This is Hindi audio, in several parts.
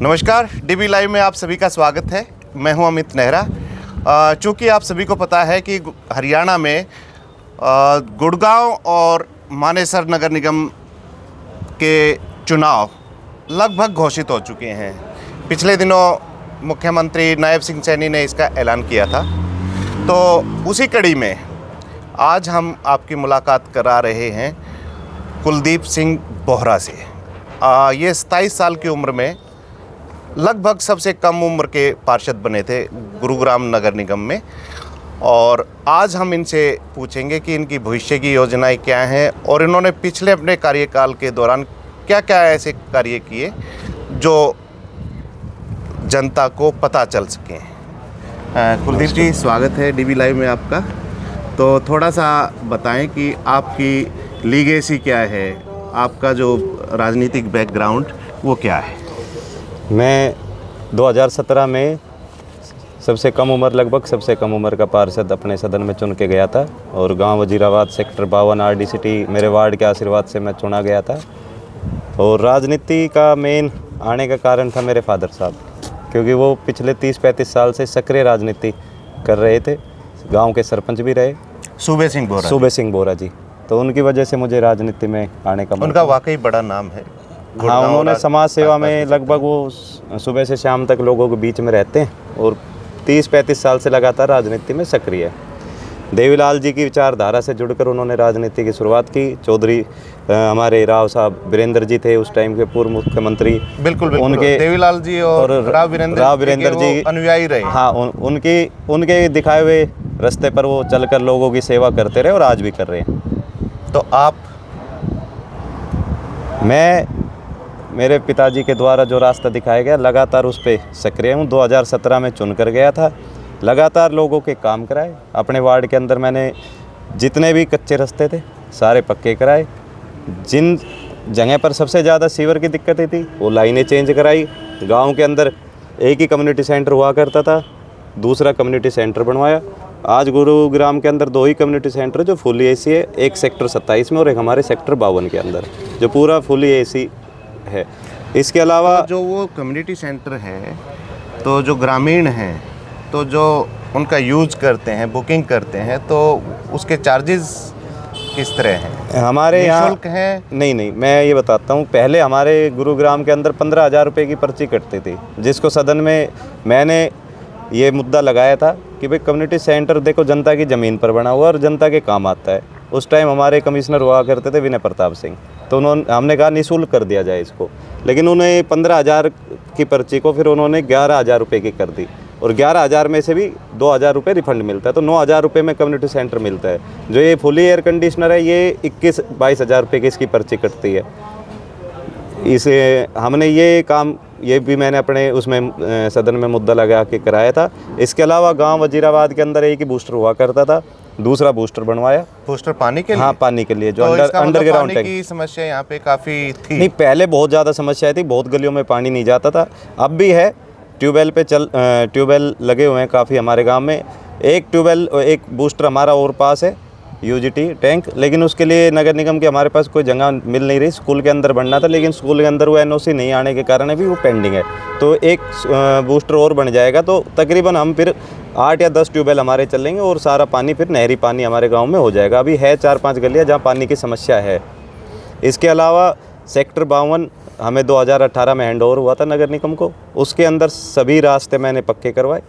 नमस्कार, डीबी लाइव में आप सभी का स्वागत है। मैं हूं अमित नेहरा। चूँकि आप सभी को पता है कि हरियाणा में गुड़गांव और मानेसर नगर निगम के चुनाव लगभग घोषित हो चुके हैं। पिछले दिनों मुख्यमंत्री नायब सिंह सैनी ने इसका ऐलान किया था, तो उसी कड़ी में आज हम आपकी मुलाकात करा रहे हैं कुलदीप सिंह बोहरा से। ये 27 साल की उम्र में लगभग सबसे कम उम्र के पार्षद बने थे गुरुग्राम नगर निगम में, और आज हम इनसे पूछेंगे कि इनकी भविष्य की योजनाएं क्या हैं और इन्होंने पिछले अपने कार्यकाल के दौरान क्या क्या ऐसे कार्य किए जो जनता को पता चल सके। कुलदीप जी, स्वागत है डीबी लाइव में आपका। तो थोड़ा सा बताएं कि आपकी लीगेसी क्या है, आपका जो राजनीतिक बैकग्राउंड वो क्या है। मैं 2017 में सबसे कम उम्र, लगभग सबसे कम उम्र का पार्षद अपने सदन में चुन के गया था, और गांव वजीराबाद सेक्टर 52 RD-City मेरे वार्ड के आशीर्वाद से मैं चुना गया था। और राजनीति का मेन आने का कारण था मेरे फादर साहब, क्योंकि वो पिछले 30-35 साल से सक्रिय राजनीति कर रहे थे। गाँव के सरपंच भी रहे, सूबे सिंह बोहरा जी। तो उनकी वजह से मुझे राजनीति में आने का उनका वाकई बड़ा नाम है। हाँ, उन्होंने समाज सेवा में लगभग वो सुबह से शाम तक लोगों के बीच में रहते हैं और 30-35 साल से लगातार राजनीति में सक्रिय है। देवीलाल जी की विचारधारा से जुड़कर उन्होंने राजनीति की शुरुआत की। चौधरी हमारे राव साहब वीरेंद्र जी थे उस टाइम के पूर्व मुख्यमंत्री। बिल्कुल उनके देवीलाल जी और राव वीरेंद्र जी अनुयायी रहे। हाँ, उनके दिखाए हुए रास्ते पर वो चलकर लोगों की सेवा करते रहे और आज भी कर रहे हैं। तो मैं मेरे पिताजी के द्वारा जो रास्ता दिखाया गया लगातार उस पर सक्रिय हूँ। 2017 में चुनकर गया था, लगातार लोगों के काम कराए। अपने वार्ड के अंदर मैंने जितने भी कच्चे रास्ते थे सारे पक्के कराए। जिन जगह पर सबसे ज़्यादा सीवर की दिक्कतें थी वो लाइनें चेंज कराई। गांव के अंदर एक ही कम्युनिटी सेंटर हुआ करता था, दूसरा कम्युनिटी सेंटर बनवाया। आज गुरुग्राम के अंदर 2 ही कम्युनिटी सेंटर जो फुली AC है, एक सेक्टर 27 में और एक हमारे सेक्टर 52 के अंदर जो पूरा फुली AC है। इसके अलावा जो वो कम्युनिटी सेंटर है, तो जो ग्रामीण हैं, तो जो उनका यूज करते हैं, बुकिंग करते हैं, तो उसके चार्जेस किस तरह हैं? हमारे यहाँ शुल्क है? नहीं, मैं ये बताता हूँ। पहले हमारे गुरुग्राम के अंदर 15,000 रुपये की पर्ची कटती थी, जिसको सदन में मैंने ये मुद्दा लगाया था कि भाई कम्युनिटी सेंटर देखो जनता की ज़मीन पर बना हुआ और जनता के काम आता है। उस टाइम हमारे कमिश्नर हुआ करते थे विनय प्रताप सिंह, तो हमने कहा निःशुल्क कर दिया जाए इसको। लेकिन उन्हें 15,000 की पर्ची को फिर उन्होंने 11,000 रुपये की कर दी, और 11,000 में से भी 2,000 रुपये रिफंड मिलता है, तो 9,000 रुपये में कम्युनिटी सेंटर मिलता है। जो ये फुली एयर कंडीशनर है ये 21-22 रुपये की इसकी पर्ची कटती है। इसे हमने ये काम भी मैंने अपने उसमें सदन में मुद्दा लगा के कराया था। इसके अलावा गांव वजीराबाद के अंदर एक ही बूस्टर हुआ करता था, दूसरा बूस्टर बनवाया। बूस्टर पानी के लिए? हाँ, पानी के लिए, जो तो अंडरग्राउंड टैंक की समस्या यहाँ पे काफ़ी थी। नहीं, पहले बहुत ज़्यादा समस्या थी, बहुत गलियों में पानी नहीं जाता था। अब भी है, ट्यूबवेल लगे हुए हैं काफ़ी हमारे गाँव में। एक बूस्टर हमारा और पास है UGT टैंक, लेकिन उसके लिए नगर निगम के हमारे पास कोई जगह मिल नहीं रही। स्कूल के अंदर बनना था, लेकिन स्कूल के अंदर वो NOC नहीं आने के कारण अभी वो पेंडिंग है। तो एक बूस्टर और बन जाएगा तो तकरीबन हम फिर 8 या 10 ट्यूबवेल हमारे चलेंगे और सारा पानी फिर नहरी पानी हमारे गांव में हो जाएगा। अभी है 4-5 गलियाँ जहाँ पानी की समस्या है। इसके अलावा सेक्टर 52 हमें 2018 में हैंड ओवर हुआ था नगर निगम को। उसके अंदर सभी रास्ते मैंने पक्के करवाए,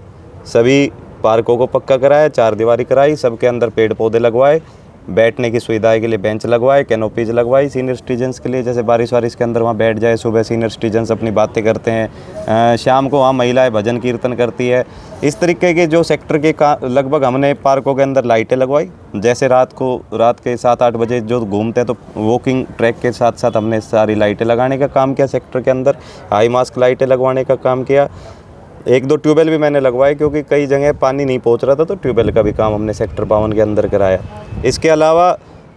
सभी पार्कों को पक्का कराया, 4 दीवारी कराई, सबके अंदर पेड़ पौधे लगवाए, बैठने की सुविधाएं के लिए बेंच लगवाए, कैनोपीज लगवाई। सीनियर सिटीजन्स के लिए जैसे बारिश वारिश के अंदर वहाँ बैठ जाए, सुबह सीनियर सिटीजन्स अपनी बातें करते हैं, शाम को वहाँ महिलाएं भजन कीर्तन करती है। इस तरीके के जो सेक्टर के लगभग हमने पार्कों के अंदर लाइटें लगवाई। जैसे रात के 7-8 बजे जो घूमते हैं तो वॉकिंग ट्रैक के साथ साथ हमने सारी लाइटें लगाने का काम किया। सेक्टर के अंदर हाई मास्क लाइटें लगवाने का काम किया। 1-2 ट्यूबवेल भी मैंने लगवाए, क्योंकि कई जगह पानी नहीं पहुंच रहा था, तो ट्यूबवेल का भी काम हमने सेक्टर 52 के अंदर कराया। इसके अलावा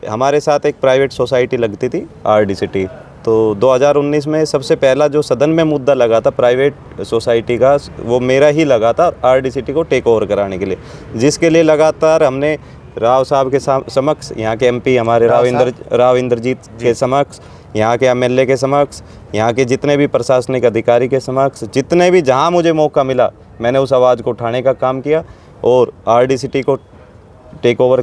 हमारे साथ एक प्राइवेट सोसाइटी लगती थी RD-City, तो 2019 में सबसे पहला जो सदन में मुद्दा लगा था प्राइवेट सोसाइटी का, वो मेरा ही लगा था RD-City को टेक ओवर कराने के लिए, जिसके लिए लगातार हमने राव साहब के समक्ष, यहाँ के MP हमारे राव इंद्रजीत के समक्ष यहाँ के एमएलए के समक्ष, यहाँ के जितने भी प्रशासनिक अधिकारी के समक्ष, जितने भी जहाँ मुझे मौका मिला मैंने उस आवाज़ को उठाने का काम किया। और आरडी सिटी को टेक ओवर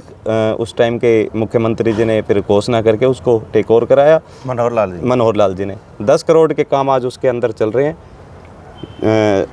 उस टाइम के मुख्यमंत्री जी ने फिर घोषणा करके उसको टेक ओवर कराया मनोहर लाल जी ने। 10 करोड़ के काम आज उसके अंदर चल रहे हैं,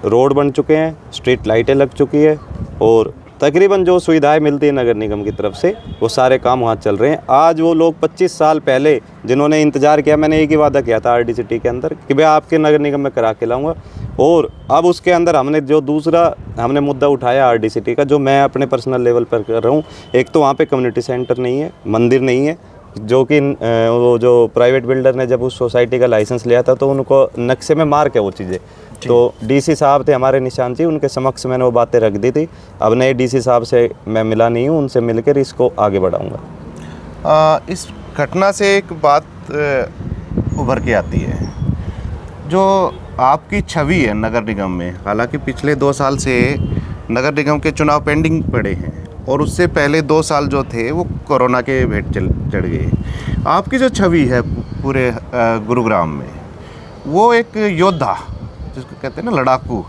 रोड बन चुके हैं, स्ट्रीट लाइटें लग चुकी है और तकरीबन जो सुविधाएं मिलती है नगर निगम की तरफ से वो सारे काम वहाँ चल रहे हैं। आज वो लोग 25 साल पहले जिन्होंने इंतज़ार किया, मैंने एक ही वादा किया था आरडी सिटी के अंदर कि भाई आपके नगर निगम में करा के लाऊंगा। और अब उसके अंदर हमने जो दूसरा हमने मुद्दा उठाया आरडी सिटी का, जो मैं अपने पर्सनल लेवल पर कर रहा हूँ, एक तो वहाँ पे कम्युनिटी सेंटर नहीं है, मंदिर नहीं है, जो कि वो जो प्राइवेट बिल्डर ने जब उस सोसाइटी का लाइसेंस लिया था तो उनको नक्शे में मार्क है वो चीज़ें। तो डीसी साहब थे हमारे निशान जी, उनके समक्ष मैंने वो बातें रख दी थी। अब नए डीसी साहब से मैं मिला नहीं हूँ, उनसे मिलकर इसको आगे बढ़ाऊँगा। इस घटना से एक बात उभर के आती है, जो आपकी छवि है नगर निगम में, हालांकि पिछले 2 साल से नगर निगम के चुनाव पेंडिंग पड़े हैं और उससे पहले 2 साल जो थे वो कोरोना के भेंट चढ़ गए। आपकी जो छवि है पूरे गुरुग्राम में, वो एक योद्धा जिसको कहते हैं ना लड़ाकू,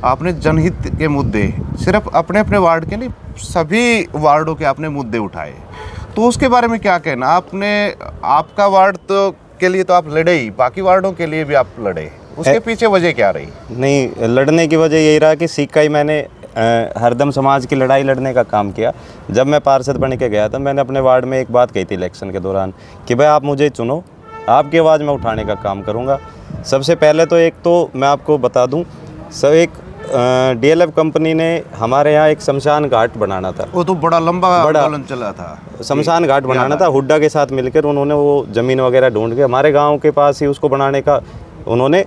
आपने जनहित के मुद्दे सिर्फ अपने अपने वार्ड के नहीं सभी वार्डों के आपने मुद्दे उठाए, तो उसके बारे में क्या कहना? आपने आपका वार्ड तो के लिए तो आप लड़े ही, बाकी वार्डों के लिए भी आप लड़े, उसके पीछे वजह क्या रही? नहीं, लड़ने की वजह यही रहा कि सीखा ही मैंने हरदम समाज की लड़ाई लड़ने का काम किया। जब मैं पार्षद बन के गया था मैंने अपने वार्ड में एक बात कही थी इलेक्शन के दौरान कि भाई आप मुझे चुनो, आपकी आवाज़ मैं उठाने का काम करूँगा। सबसे पहले तो एक तो मैं आपको बता दूं, सब एक डीएलएफ कंपनी ने हमारे यहाँ एक शमशान घाट बनाना था, वो तो बड़ा लंबा आंदोलन चला था, शमशान घाट बनाना था। हुड्डा के साथ मिलकर उन्होंने वो ज़मीन वगैरह ढूंढ के हमारे गांव के पास ही उसको बनाने का उन्होंने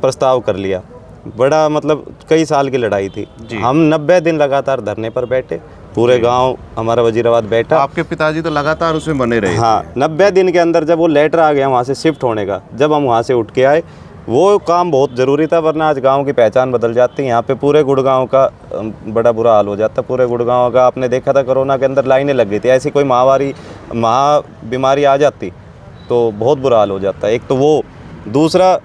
प्रस्ताव कर लिया। बड़ा मतलब कई साल की लड़ाई थी। हम 90 दिन लगातार धरने पर बैठे, पूरे गांव हमारा वजीराबाद बैठा। आपके पिताजी तो लगातार उसमें बने रहे। हाँ, 90 दिन के अंदर जब वो लेटर आ गया वहाँ से शिफ्ट होने का, जब हम वहाँ से उठ के आए, वो काम बहुत ज़रूरी था, वरना आज गांव की पहचान बदल जाती। यहाँ पे पूरे गुड़गांव का बड़ा बुरा हाल हो जाता। पूरे गुड़गांव का आपने देखा था कोरोना के अंदर लाइनें लग गई थी। ऐसी कोई बीमारी आ जाती तो बहुत बुरा हाल हो जाता। एक तो वो, दूसरा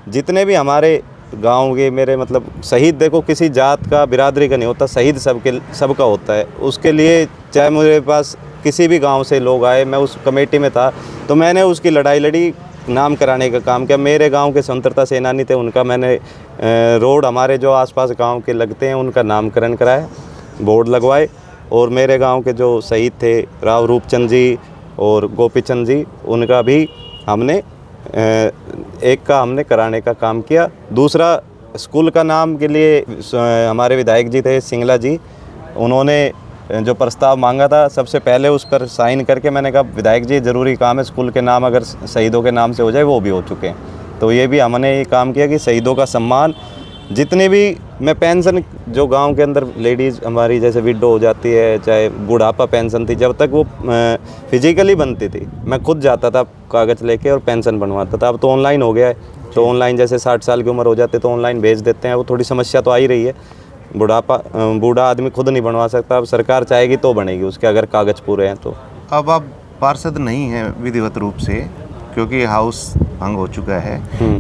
जितने भी हमारे गांव के मेरे मतलब शहीद, देखो किसी जात का बिरादरी का नहीं होता, शहीद सबका होता है। उसके लिए चाहे मेरे पास किसी भी गांव से लोग आए, मैं उस कमेटी में था तो मैंने उसकी लड़ाई लड़ी, नाम कराने का काम किया। मेरे गांव के स्वतंत्रता सेनानी थे, उनका मैंने रोड हमारे जो आसपास गांव के लगते हैं उनका नामकरण कराया, बोर्ड लगवाए। और मेरे गांव के जो शहीद थे राव रूपचंद जी और गोपीचंद जी, उनका भी हमने एक का हमने कराने का काम किया। दूसरा, स्कूल का नाम के लिए हमारे विधायक जी थे सिंगला जी, उन्होंने जो प्रस्ताव मांगा था सबसे पहले उस पर साइन करके मैंने कहा विधायक जी ज़रूरी काम है, स्कूल के नाम अगर शहीदों के नाम से हो जाए, वो भी हो चुके हैं। तो ये भी हमने ये काम किया कि शहीदों का सम्मान, जितने भी मैं पेंशन जो गांव के अंदर लेडीज़ हमारी जैसे विडो हो जाती है, चाहे बुढ़ापा पेंशन थी, जब तक वो फिजिकली बनती थी मैं खुद जाता था कागज़ लेके और पेंशन बनवाता था। अब तो ऑनलाइन हो गया है, तो ऑनलाइन जैसे 60 साल की उम्र हो जाती है तो ऑनलाइन भेज देते हैं। वो थोड़ी समस्या तो आ ही रही है, बूढ़ा आदमी खुद नहीं बनवा सकता, अब सरकार चाहेगी तो बनेगी उसके, अगर कागज़ पूरे हैं तो। अब आप पार्षद नहीं हैं विधिवत रूप से क्योंकि हाउस भंग हो चुका है,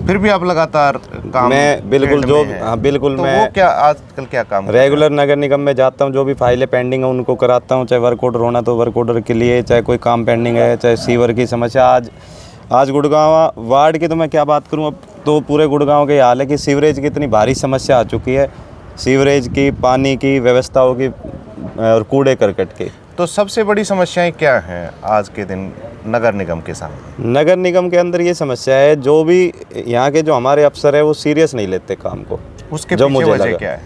फिर भी आप लगातार काम मैं बिल्कुल जो बिल्कुल तो मैं वो क्या आजकल क्या काम रेगुलर नगर निगम में जाता हूँ, जो भी फाइलें पेंडिंग है उनको कराता हूँ, चाहे वर्क ऑर्डर होना तो वर्क ऑर्डर के लिए, चाहे कोई काम पेंडिंग है, चाहे सीवर की समस्या। आज गुड़गांव वार्ड की तो मैं क्या बात करूँ, अब तो पूरे गुड़गांव के हाल है कि सीवरेज की इतनी भारी समस्या आ चुकी है, सीवरेज की, पानी की व्यवस्थाओं की और कूड़े करकट की। तो सबसे बड़ी समस्याएं क्या हैं आज के दिन नगर निगम के सामने? नगर निगम के अंदर ये समस्या है, जो भी यहाँ के जो हमारे अफसर है वो सीरियस नहीं लेते काम को। उसके जो पीछे मुझे वजह लगा क्या है?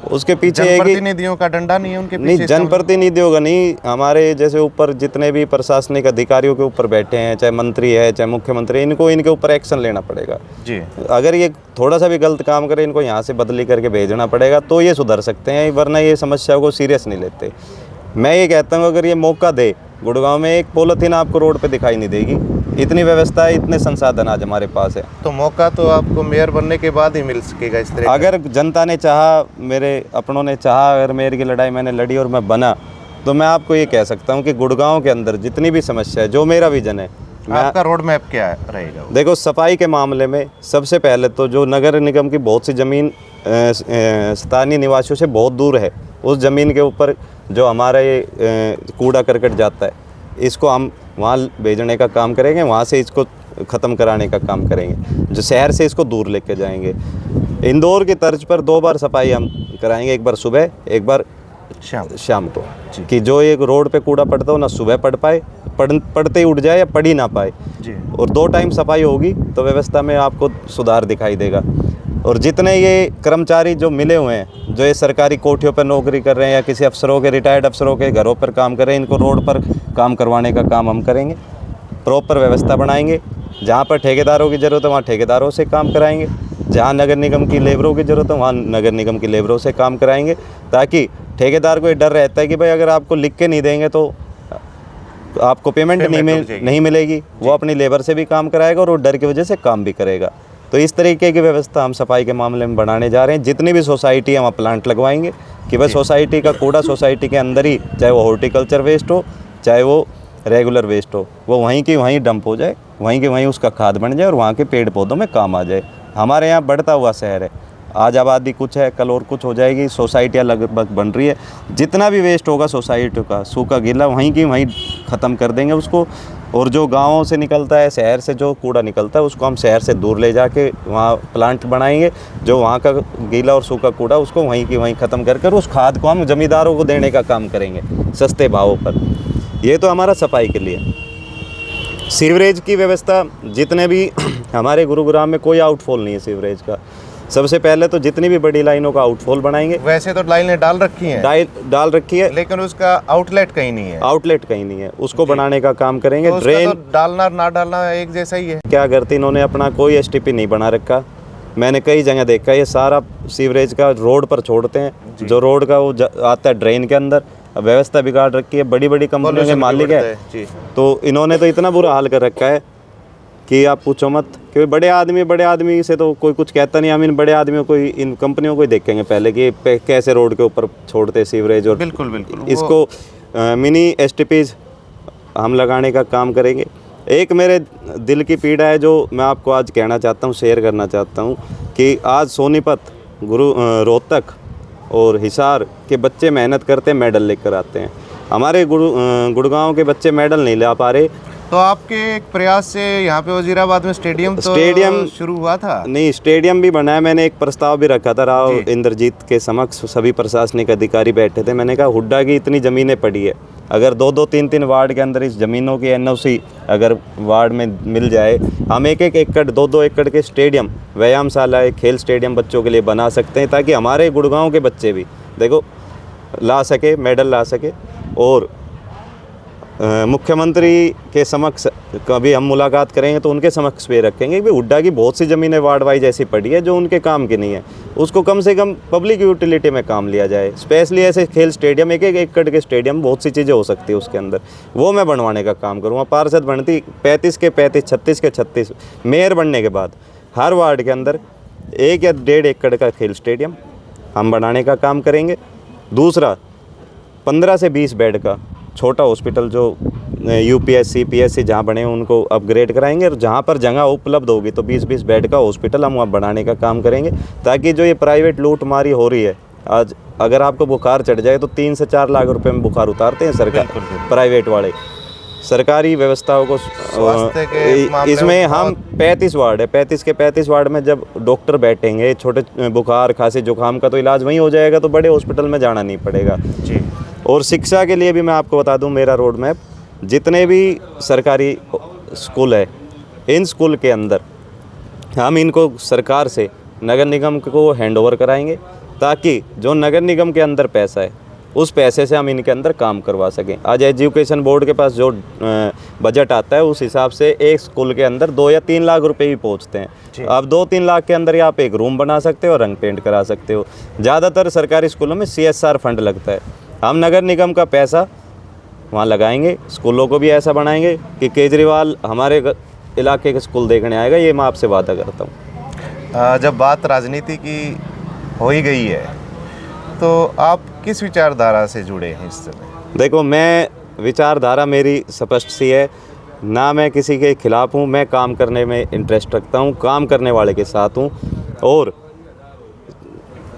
उसके पीछे जनप्रतिनिधियों का डंडा नहीं है उनके पीछे? नहीं, जनप्रतिनिधियों का नहीं, हमारे जैसे ऊपर जितने भी प्रशासनिक अधिकारियों के ऊपर बैठे हैं, चाहे मंत्री है चाहे मुख्यमंत्री, इनको इनके ऊपर एक्शन लेना पड़ेगा जी। अगर ये थोड़ा सा भी गलत काम करे, इनको यहाँ से बदली करके भेजना पड़ेगा तो ये सुधर सकते हैं, वरना ये समस्याओं को सीरियस नहीं लेते। मैं ये कहता हूँ अगर ये मौका दे, गुड़गांव में एक पॉलीथीन आपको रोड पे दिखाई नहीं देगी, इतनी व्यवस्था है, इतने संसाधन आज हमारे पास है। तो मौका तो आपको मेयर बनने के बाद ही मिल सकेगा इस तरह। अगर जनता ने चाहा, मेरे अपनों ने चाहा, अगर मेयर की लड़ाई मैंने लड़ी और मैं बना, तो मैं आपको ये कह सकता हूँ कि गुड़गांव के अंदर जितनी भी समस्या है, जो मेरा विजन है आपका रोड मैप क्या रहेगा? देखो, सफाई के मामले में सबसे पहले तो जो नगर निगम की बहुत सी ज़मीन स्थानीय निवासियों से बहुत दूर है, उस ज़मीन के ऊपर जो हमारा ये कूड़ा करकट जाता है, इसको हम वहाँ भेजने का काम करेंगे, वहाँ से इसको ख़त्म कराने का काम करेंगे। जो शहर से इसको दूर लेके जाएंगे। इंदौर की तर्ज पर 2 बार सफाई हम कराएंगे, एक बार सुबह, एक बार शाम को, कि जो एक रोड पे कूड़ा पड़ता हो ना सुबह पड़ पाए, पड़ते ही उठ जाए या पड़ ही ना पाए जी। और 2 टाइम सफाई होगी तो व्यवस्था में आपको सुधार दिखाई देगा। और जितने ये कर्मचारी जो मिले हुए हैं, जो ये सरकारी कोठियों पर नौकरी कर रहे हैं या किसी अफसरों के, रिटायर्ड अफसरों के घरों पर काम कर रहे हैं, इनको रोड पर काम करवाने का काम हम करेंगे। प्रॉपर व्यवस्था बनाएंगे। जहाँ पर ठेकेदारों की ज़रूरत है वहाँ ठेकेदारों से काम कराएंगे, जहाँ नगर निगम की लेबरों की ज़रूरत है वहाँ नगर निगम की लेबरों से काम कराएंगे, ताकि ठेकेदार को ये डर रहता है कि भाई अगर आपको लिख के नहीं देंगे तो आपको पेमेंट नहीं मिलेगी। वो अपनी लेबर से भी काम कराएगा और वो डर की वजह से काम भी करेगा। तो इस तरीके की व्यवस्था हम सफाई के मामले में बनाने जा रहे हैं। जितनी भी सोसाइटी हम प्लांट लगवाएंगे कि भाई सोसाइटी का कूड़ा सोसाइटी के अंदर ही, चाहे वो हॉर्टिकल्चर वेस्ट हो, चाहे वो रेगुलर वेस्ट हो, वो वहीं की वहीं डंप हो जाए, वहीं के वहीं उसका खाद बन जाए और वहाँ के पेड़ पौधों में काम आ जाए। हमारे यहाँ बढ़ता हुआ शहर है, आज आबादी कुछ है, कल और कुछ हो जाएगी, सोसाइटियाँ लगभग बन रही है। जितना भी वेस्ट होगा सोसाइटी का, सूखा गीला, वहीं की वहीं ख़त्म कर देंगे उसको। और जो गाँवों से निकलता है, शहर से जो कूड़ा निकलता है, उसको हम शहर से दूर ले जाके वहाँ प्लांट बनाएंगे। जो वहाँ का गीला और सूखा कूड़ा उसको वहीं की वहीं ख़त्म कर कर उस खाद को हम ज़मींदारों को देने का काम करेंगे सस्ते भावों पर। ये तो हमारा सफाई के लिए। सीवरेज की व्यवस्था, जितने भी हमारे गुरुग्राम में कोई आउटफॉल नहीं है सीवरेज का। सबसे पहले तो जितनी भी बड़ी लाइनों का आउटफॉल बनाएंगे। वैसे तो लाइनें डाल रखी हैं, डाल रखी है, लेकिन उसका आउटलेट कहीं नहीं है। आउटलेट कहीं नहीं है, उसको बनाने का काम करेंगे। तो ड्रेन तो डालना ना डालना एक जैसा ही है। क्या करते इन्होंने अपना कोई एसटीपी नहीं बना रखा। मैंने कई जगह देखा ये सारा सीवरेज का रोड पर छोड़ते हैं। जो रोड का वो आता है ड्रेन के अंदर, व्यवस्था बिगाड़ रखी है। बड़ी बड़ी कंपनियों के मालिक है, तो इन्होंने तो इतना बुरा हाल कर रखा है कि आप पूछो मत। कि बड़े आदमी से तो कोई कुछ कहता नहीं। हम इन बड़े आदमियों को, इन कंपनियों को ही देखेंगे पहले कि कैसे रोड के ऊपर छोड़ते सीवरेज। और बिल्कुल इसको मिनी एसटीपीज हम लगाने का काम करेंगे। एक मेरे दिल की पीड़ा है जो मैं आपको आज कहना चाहता हूँ, शेयर करना चाहता हूँ, कि आज सोनीपत, रोहतक और हिसार के बच्चे मेहनत करते हैं, मेडल लेकर आते हैं। हमारे गुड़गांव के बच्चे मेडल नहीं ला पा रहे। तो आपके एक प्रयास से यहाँ पे वजीराबाद में स्टेडियम शुरू हुआ था? नहीं, स्टेडियम भी बना है। मैंने एक प्रस्ताव भी रखा था राव इंद्रजीत के समक्ष, सभी प्रशासनिक अधिकारी बैठे थे। मैंने कहा हुड्डा की इतनी ज़मीनें पड़ी है, अगर 2-2, 3-3 वार्ड के अंदर इस ज़मीनों की एनओसी अगर वार्ड में मिल जाए, हम 1-1 एकड़, 2-2 एकड़ के स्टेडियम, व्यायामशाला, एक खेल स्टेडियम बच्चों के लिए बना सकते हैं, ताकि हमारे गुड़गांव के बच्चे भी देखो ला सके, मेडल ला सके। और मुख्यमंत्री के समक्ष कभी हम मुलाकात करेंगे तो उनके समक्ष भी रखेंगे कि हुड्डा की बहुत सी ज़मीनें वार्ड वाइज ऐसी पड़ी है जो उनके काम की नहीं है, उसको कम से कम पब्लिक यूटिलिटी में काम लिया जाए। स्पेशली ऐसे खेल स्टेडियम, 1-1 एकड़ के स्टेडियम, बहुत सी चीज़ें हो सकती है उसके अंदर, वो मैं बनवाने का काम करूँगा। पार्षद बनती 35 के 35, 36 के 36, मेयर बनने के बाद हर वार्ड के अंदर 1 या 1.5 एकड़ का खेल स्टेडियम हम बनाने का काम करेंगे। दूसरा, 15 से 20 बेड का छोटा हॉस्पिटल जो यूपीएससी पीएससी जहाँ बने हैं उनको अपग्रेड कराएंगे। और जहाँ पर जगह उपलब्ध होगी तो 20-20 बेड का हॉस्पिटल हम वहाँ बनाने का काम करेंगे, ताकि जो ये प्राइवेट लूटमारी हो रही है, आज अगर आपको बुखार चढ़ जाए तो 3 से 4 लाख रुपए में बुखार उतारते हैं सरकार, प्राइवेट वाले। सरकारी व्यवस्थाओं को इसमें हम 35 वार्ड है, 35 के 35 वार्ड में जब डॉक्टर बैठेंगे, छोटे बुखार खांसी जुकाम का तो इलाज वहीं हो जाएगा, तो बड़े हॉस्पिटल में जाना नहीं पड़ेगा जी। और शिक्षा के लिए भी मैं आपको बता दूं, मेरा रोड मैप, जितने भी सरकारी स्कूल है, इन स्कूल के अंदर हम इनको सरकार से नगर निगम को हैंडओवर कराएंगे, ताकि जो नगर निगम के अंदर पैसा है उस पैसे से हम इनके अंदर काम करवा सकें। आज एजुकेशन बोर्ड के पास जो बजट आता है उस हिसाब से एक स्कूल के अंदर 2 या 3 लाख रुपए भी पहुंचते हैं। आप 2-3 लाख के अंदर ही आप एक रूम बना सकते हो, रंग पेंट करा सकते हो। ज़्यादातर सरकारी स्कूलों में CSR फंड लगता है, हम नगर निगम का पैसा वहाँ लगाएंगे। स्कूलों को भी ऐसा बनाएंगे कि केजरीवाल हमारे इलाके के स्कूल देखने आएगा, ये मैं आपसे वादा करता हूँ। जब बात राजनीति की हो ही गई है तो आप किस विचारधारा से जुड़े हैं इस समय? देखो, मैं विचारधारा मेरी स्पष्ट सी है। ना मैं किसी के खिलाफ हूँ, मैं काम करने में इंटरेस्ट रखता हूँ, काम करने वाले के साथ हूँ और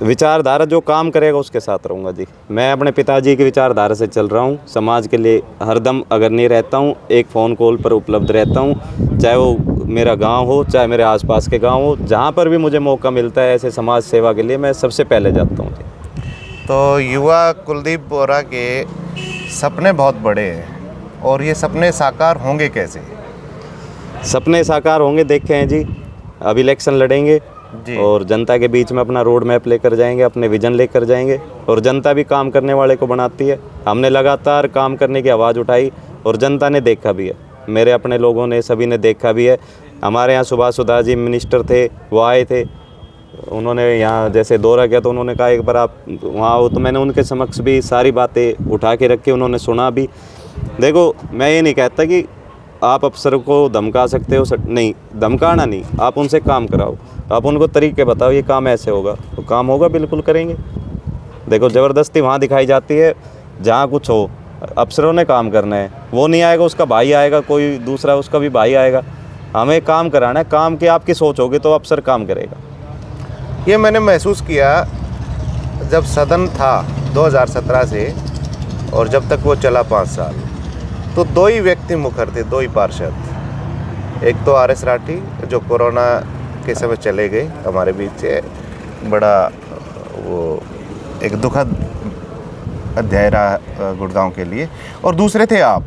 विचारधारा जो काम करेगा उसके साथ रहूँगा जी। मैं अपने पिताजी की विचारधारा से चल रहा हूँ, समाज के लिए हरदम अगर नहीं रहता हूँ, एक फ़ोन कॉल पर उपलब्ध रहता हूँ, चाहे वो मेरा गांव हो, चाहे मेरे आसपास के गांव हो, जहाँ पर भी मुझे मौका मिलता है ऐसे समाज सेवा के लिए मैं सबसे पहले जाता हूँ जी। तो युवा कुलदीप बोरा के सपने बहुत बड़े हैं और ये सपने साकार होंगे कैसे? सपने साकार होंगे देखे हैं जी, अब इलेक्शन लड़ेंगे जी। और जनता के बीच में अपना रोड मैप लेकर जाएंगे, अपने विजन लेकर जाएंगे और जनता भी काम करने वाले को बनाती है। हमने लगातार काम करने की आवाज़ उठाई और जनता ने देखा भी है, मेरे अपने लोगों ने सभी ने देखा भी है। हमारे यहाँ सुभाष सुधार जी मिनिस्टर थे, वो आए थे, उन्होंने यहाँ जैसे दौरा किया तो उन्होंने कहा एक बार आप वहाँ हो, तो मैंने उनके समक्ष भी सारी बातें उठा के रखी, उन्होंने सुना भी। देखो मैं ये नहीं कहता कि आप अफसर को धमका सकते हो, नहीं धमकाना नहीं, आप उनसे काम कराओ, आप उनको तरीके बताओ ये काम ऐसे होगा, तो काम होगा, बिल्कुल करेंगे। देखो ज़बरदस्ती वहाँ दिखाई जाती है जहाँ कुछ हो, अफसरों ने काम करना है, वो नहीं आएगा उसका भाई आएगा, कोई दूसरा उसका भी भाई आएगा, हमें काम कराना है। काम की आपकी सोच होगी तो अफसर काम करेगा। ये मैंने महसूस किया जब सदन था 2017 से और जब तक वो चला 5 साल, तो 2 ही व्यक्ति मुखर थे, 2 ही पार्षद। एक तो RS राठी जो कोरोना के समय चले गए हमारे बीच से, बड़ा वो एक दुखद अध्याय रहा गुड़गांव के लिए, और दूसरे थे आप।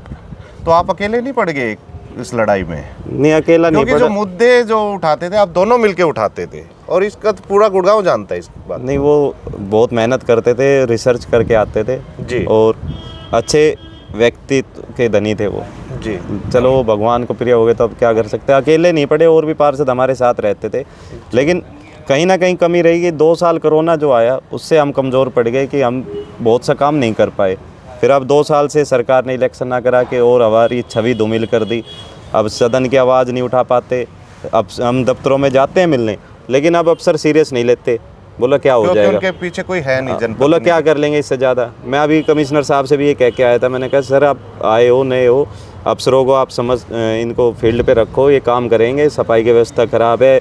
तो आप अकेले नहीं पड़ गए इस लड़ाई में? नहीं अकेला नहीं क्योंकि पड़ा। जो मुद्दे जो उठाते थे आप दोनों मिलके उठाते थे और इसका तो पूरा गुड़गांव जानता है इस बात। नहीं वो बहुत मेहनत करते थे, रिसर्च करके आते थे जी। और अच्छे व्यक्तित्व के धनी थे वो जी। चलो वो भगवान को प्रिय हो गए तो अब क्या कर सकते हैं, अकेले नहीं पड़े, और भी पार्षद हमारे साथ रहते थे। लेकिन कहीं ना कहीं कमी रही कि 2 साल कोरोना जो आया उससे हम कमज़ोर पड़ गए कि हम बहुत सा काम नहीं कर पाए। फिर अब 2 साल से सरकार ने इलेक्शन ना करा के और हमारी छवि धूमिल कर दी, अब सदन की आवाज़ नहीं उठा पाते। अब हम दफ्तरों में जाते हैं मिलने, लेकिन अब अफसर सीरियस नहीं लेते, बोला क्या हो क्योंकि जाएगा, उनके पीछे कोई है नहीं जनप्रतिनिधि। बोला क्या कर लेंगे इससे ज़्यादा। मैं अभी कमिश्नर साहब से भी ये कह के आया था, मैंने कहा सर आप आए हो नए हो, अफसरों को आप समझ इनको फील्ड पे रखो, ये काम करेंगे, सफाई की व्यवस्था ख़राब है।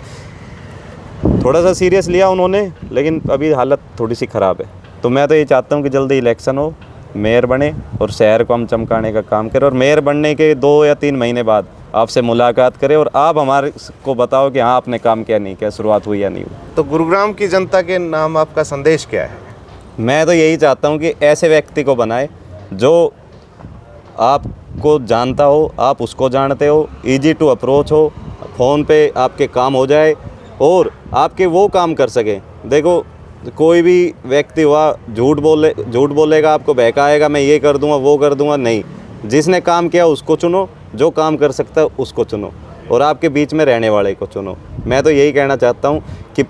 थोड़ा सा सीरियस लिया उन्होंने, लेकिन अभी हालत थोड़ी सी ख़राब है। तो मैं तो ये चाहता हूँ कि जल्दी इलेक्शन हो, मेयर बने और शहर को हम चमकाने का काम करें, और मेयर बनने के 2 या 3 महीने बाद आपसे मुलाकात करें और आप हमारे को बताओ कि हाँ आपने काम किया नहीं किया, शुरुआत हुई या नहीं हुई। तो गुरुग्राम की जनता के नाम आपका संदेश क्या है? मैं तो यही चाहता हूँ कि ऐसे व्यक्ति को बनाए जो आपको जानता हो, आप उसको जानते हो, ईजी टू अप्रोच हो, फ़ोन पे आपके काम हो जाए और आपके वो काम कर सकें। देखो कोई भी व्यक्ति हुआ झूठ बोलेगा, आपको बहकाएगा, मैं ये कर दूंगा वो कर दूंगा, नहीं। जिसने काम किया उसको चुनो, जो काम कर सकता है उसको चुनो और आपके बीच में रहने वाले को चुनो। मैं तो यही कहना चाहता हूँ कि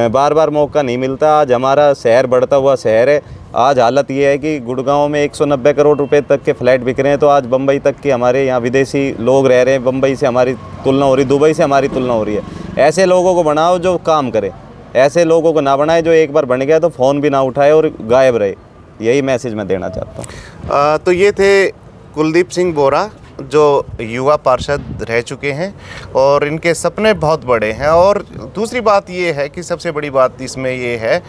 बार बार मौका नहीं मिलता। आज हमारा शहर बढ़ता हुआ शहर है, आज हालत ये है कि गुड़गांव में 190 करोड़ रुपए तक के फ्लैट बिक रहे हैं, तो आज बम्बई तक के हमारे यहाँ विदेशी लोग रह रहे हैं, बम्बई से हमारी तुलना हो रही, दुबई से हमारी तुलना हो रही है। ऐसे लोगों को बनाओ जो काम करे, ऐसे लोगों को ना बनाए जो एक बार बन गया तो फ़ोन भी ना उठाए और गायब रहे। यही मैसेज मैं देना चाहता हूँ। तो ये थे कुलदीप सिंह बोरा जो युवा पार्षद रह चुके हैं और इनके सपने बहुत बड़े हैं। और दूसरी बात ये है कि सबसे बड़ी बात इसमें ये है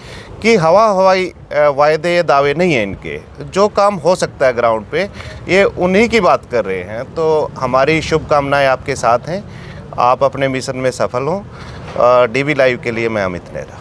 कि हवाई वायदे दावे नहीं हैं इनके, जो काम हो सकता है ग्राउंड पे ये उन्हीं की बात कर रहे हैं। तो हमारी शुभकामनाएं आपके साथ हैं, आप अपने मिशन में सफल हों। DB लाइव के लिए मैं अमित नेहरा।